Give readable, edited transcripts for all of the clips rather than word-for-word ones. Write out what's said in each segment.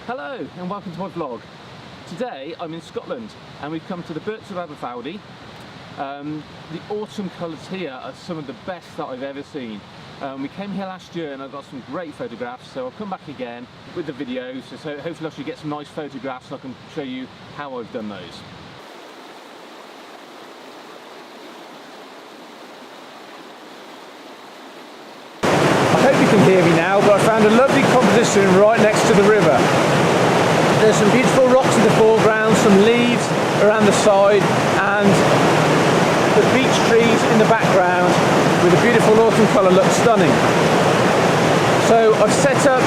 Hello and welcome to my vlog. Today I'm in Scotland and we've come to the Birks of Aberfeldy. The autumn colours here are some of the best that I've ever seen. We came here last year and I got some great photographs, so I'll come back again with the videos, so hopefully I should get some nice photographs so I can show you how I've done those. I hope you can hear me now, but I found a lovely composition right next to the river. There's some beautiful rocks in the foreground, some leaves around the side, and the beech trees in the background with a beautiful autumn colour looks stunning. So I've set up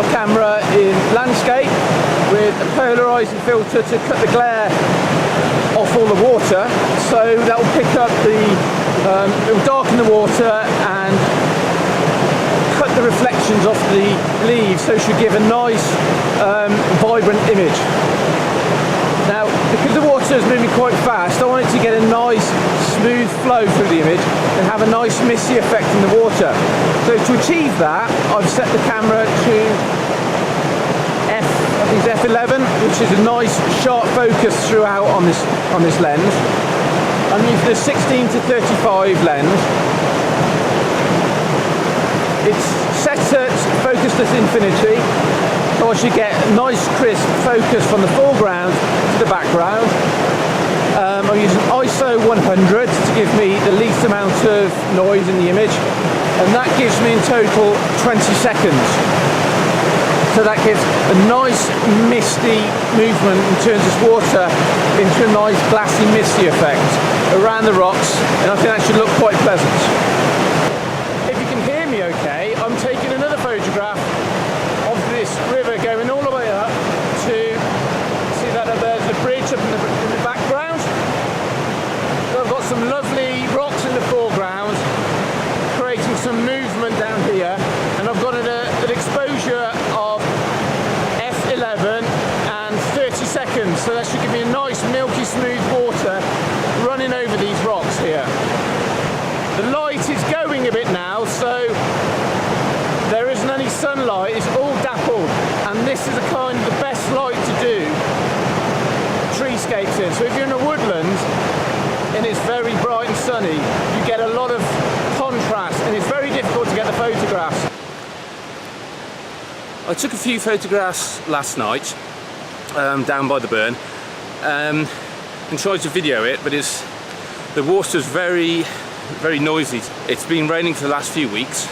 my camera in landscape with a polarising filter to cut the glare off all the water, so that will pick up it will darken the water and cut the reflections off the leaves, so it should give a nice vibrant image. Now, because the water is moving quite fast, I want it to get a nice smooth flow through the image and have a nice misty effect in the water. So to achieve that, I've set the camera to I think it's f11, which is a nice sharp focus throughout on this lens. I'm using a 16 to 35 lens. It's set at focused at infinity, so I should get a nice crisp focus from the foreground to the background. I'm using ISO 100 to give me the least amount of noise in the image, and that gives me in total 20 seconds. So that gives a nice misty movement and turns this water into a nice glassy misty effect around the rocks, and I think that should look quite pleasant. Okay, I'm taking another photograph of this river going all the way up to see that there's a bridge up in the background. So I've got some lovely rocks in the foreground creating some movement down here, and I've got an exposure of f11 and 30 seconds, so that should give me a nice milky smooth water running over these rocks here. The light is going a bit now, so there isn't any sunlight, it's all dappled, and this is the best light to do treescapes in. So if you're in a woodland and it's very bright and sunny, you get a lot of contrast and it's very difficult to get the photographs. I took a few photographs last night down by the burn and tried to video it, but the water's very noisy. It's been raining for the last few weeks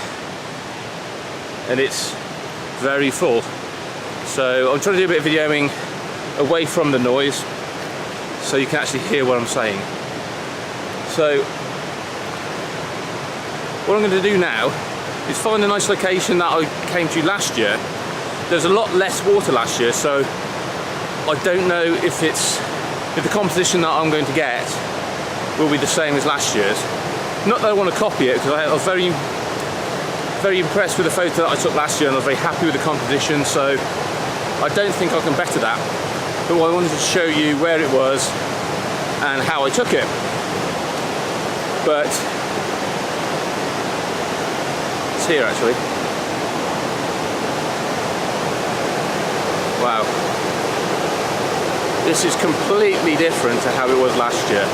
and it's very full, so I'm trying to do a bit of videoing away from the noise so you can actually hear what I'm saying. So what I'm going to do now is find a nice location that I came to last year. There's a lot less water last year, so I don't know if the composition that I'm going to get will be the same as last year's. Not that I want to copy it, because I was very impressed with the photo that I took last year and I was very happy with the composition, so I don't think I can better that. But I wanted to show you where it was and how I took it. But it's here actually. Wow. This is completely different to how it was last year.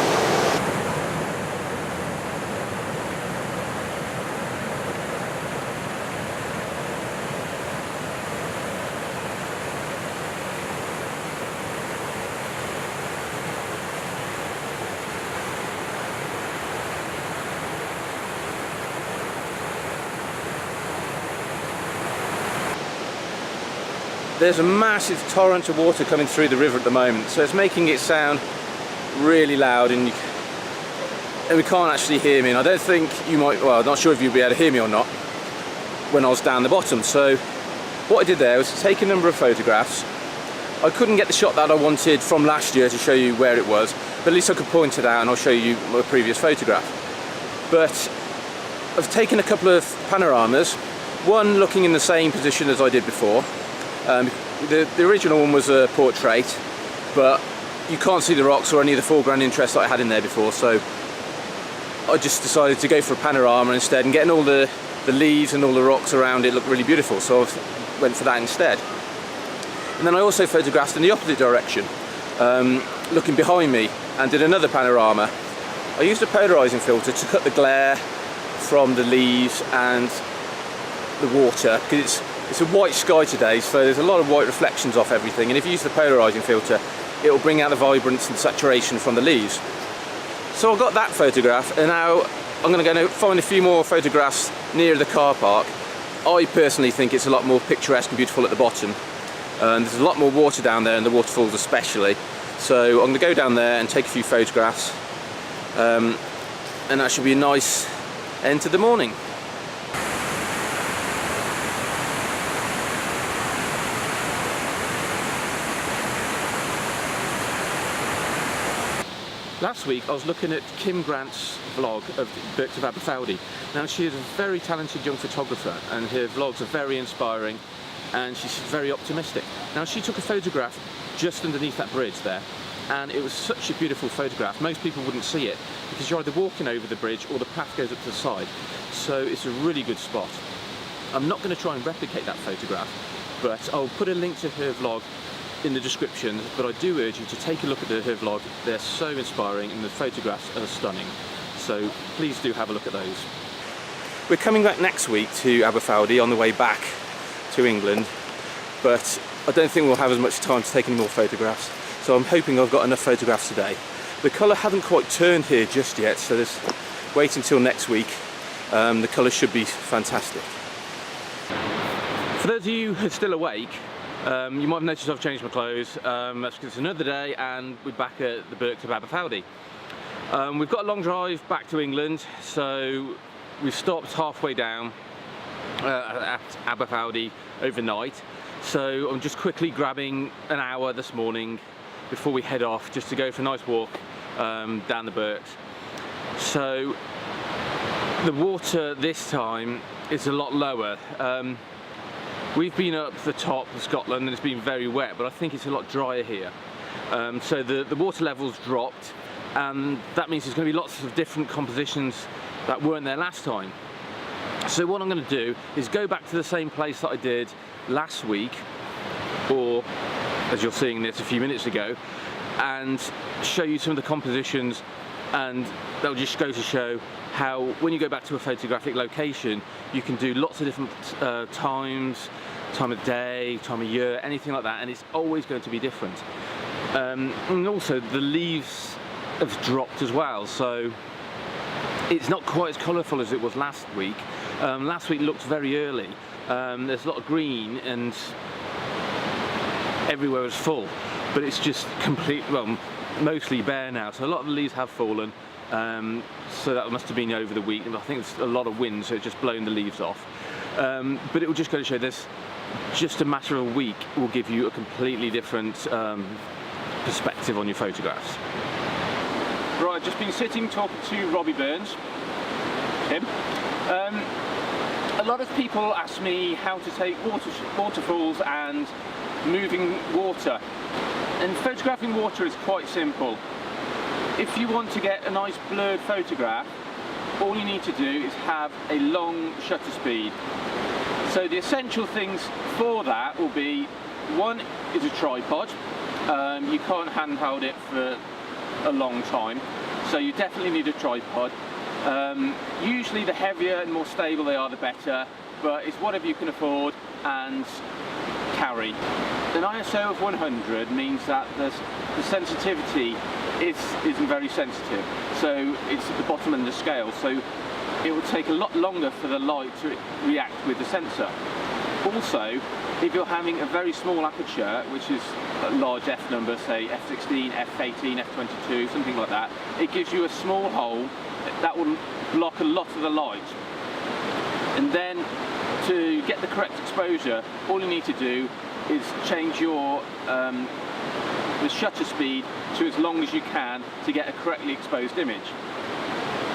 There's a massive torrent of water coming through the river at the moment, so it's making it sound really loud, and we can't actually hear me, and I don't think you might, well, I'm not sure if you'll be able to hear me or not when I was down the bottom. So what I did there was take a number of photographs. I couldn't get the shot that I wanted from last year to show you where it was, but at least I could point it out and I'll show you my previous photograph. But I've taken a couple of panoramas, one looking in the same position as I did before. The original one was a portrait, but you can't see the rocks or any of the foreground interest that I had in there before, so I just decided to go for a panorama instead, and getting all the leaves and all the rocks around it looked really beautiful, so I went for that instead. And then I also photographed in the opposite direction, looking behind me, and did another panorama. I used a polarising filter to cut the glare from the leaves and the water, because it's a white sky today, so there's a lot of white reflections off everything, and if you use the polarising filter, it will bring out the vibrance and saturation from the leaves. So I got that photograph, and now I'm going to go find a few more photographs near the car park. I personally think it's a lot more picturesque and beautiful at the bottom, and there's a lot more water down there, and the waterfalls especially. So I'm going to go down there and take a few photographs, and that should be a nice end to the morning. Last week I was looking at Kim Grant's vlog of Birks of Aberfeldy. Now she is a very talented young photographer, and her vlogs are very inspiring, and she's very optimistic. Now she took a photograph just underneath that bridge there, and it was such a beautiful photograph. Most people wouldn't see it because you're either walking over the bridge or the path goes up to the side, so it's a really good spot. I'm not going to try and replicate that photograph, but I'll put a link to her vlog in the description, but I do urge you to take a look at her vlog. They're so inspiring and the photographs are stunning, so please do have a look at those. We're coming back next week to Aberfeldy on the way back to England, but I don't think we'll have as much time to take any more photographs, so I'm hoping I've got enough photographs today. The colour hasn't quite turned here just yet, so wait until next week. The colour should be fantastic. For those of you who are still awake, you might have noticed I've changed my clothes. That's because it's another day and we're back at the Birks of Aberfeldy. We've got a long drive back to England, so we've stopped halfway down at Aberfeldy overnight. So I'm just quickly grabbing an hour this morning before we head off, just to go for a nice walk down the Birks. So the water this time is a lot lower. We've been up the top of Scotland and it's been very wet, but I think it's a lot drier here. So the water level's dropped, and that means there's going to be lots of different compositions that weren't there last time. So what I'm going to do is go back to the same place that I did last week, or as you're seeing this a few minutes ago, and show you some of the compositions, and they'll just go to show how when you go back to a photographic location you can do lots of different time of day, time of year, anything like that, and it's always going to be different. And also the leaves have dropped as well, so it's not quite as colourful as it was last week. Last week looked very early. There's a lot of green and everywhere is full, but it's just mostly bare now, so a lot of the leaves have fallen. So that must have been over the week, and I think it's a lot of wind, so it's just blown the leaves off. But it will just go to show this, just a matter of a week will give you a completely different perspective on your photographs. Right, I've just been sitting talking to Robbie Burns, Tim. A lot of people ask me how to take waterfalls and moving water, and photographing water is quite simple. If you want to get a nice blurred photograph, all you need to do is have a long shutter speed. So the essential things for that will be, one is a tripod. You can't handheld it for a long time, so you definitely need a tripod. Usually the heavier and more stable they are, the better, but it's whatever you can afford and carry. An ISO of 100 means that the sensitivity isn't very sensitive, so it's at the bottom end of the scale, so it will take a lot longer for the light to react with the sensor. Also, if you're having a very small aperture, which is a large f number, say f16, f18, f22, something like that, it gives you a small hole that will block a lot of the light. And then to get the correct exposure, all you need to do is change your the shutter speed to as long as you can to get a correctly exposed image.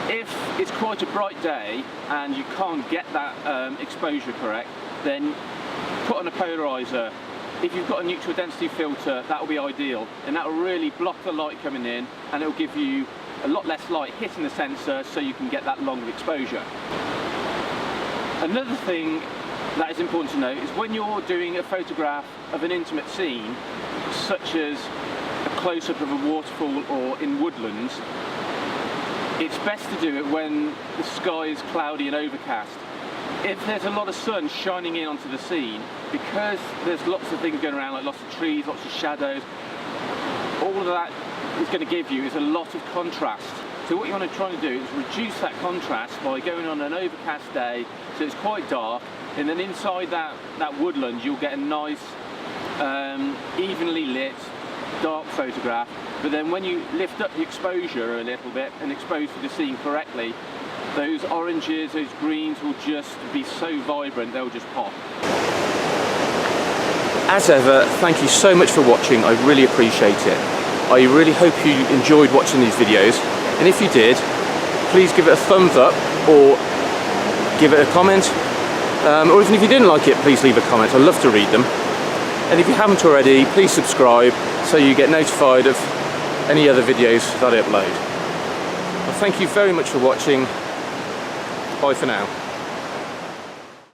If it's quite a bright day and you can't get that exposure correct, then put on a polariser. If you've got a neutral density filter, that will be ideal, and that will really block the light coming in, and it will give you a lot less light hitting the sensor, so you can get that longer exposure. Another thing that is important to note is when you're doing a photograph of an intimate scene, such as a close-up of a waterfall or in woodlands, it's best to do it when the sky is cloudy and overcast. If there's a lot of sun shining in onto the scene, because there's lots of things going around, like lots of trees, lots of shadows, all of that is going to give you is a lot of contrast. So what you want to try and do is reduce that contrast by going on an overcast day so it's quite dark, and then inside that woodland you'll get a nice evenly lit dark photograph. But then when you lift up the exposure a little bit and expose the scene correctly, those oranges, those greens will just be so vibrant, they'll just pop. As ever, thank you so much for watching, I really appreciate it. I really hope you enjoyed watching these videos, and if you did, please give it a thumbs up or give it a comment, or even if you didn't like it, please leave a comment, I'd love to read them. And if you haven't already, please subscribe so you get notified of any other videos that I upload. Well, thank you very much for watching. Bye for now.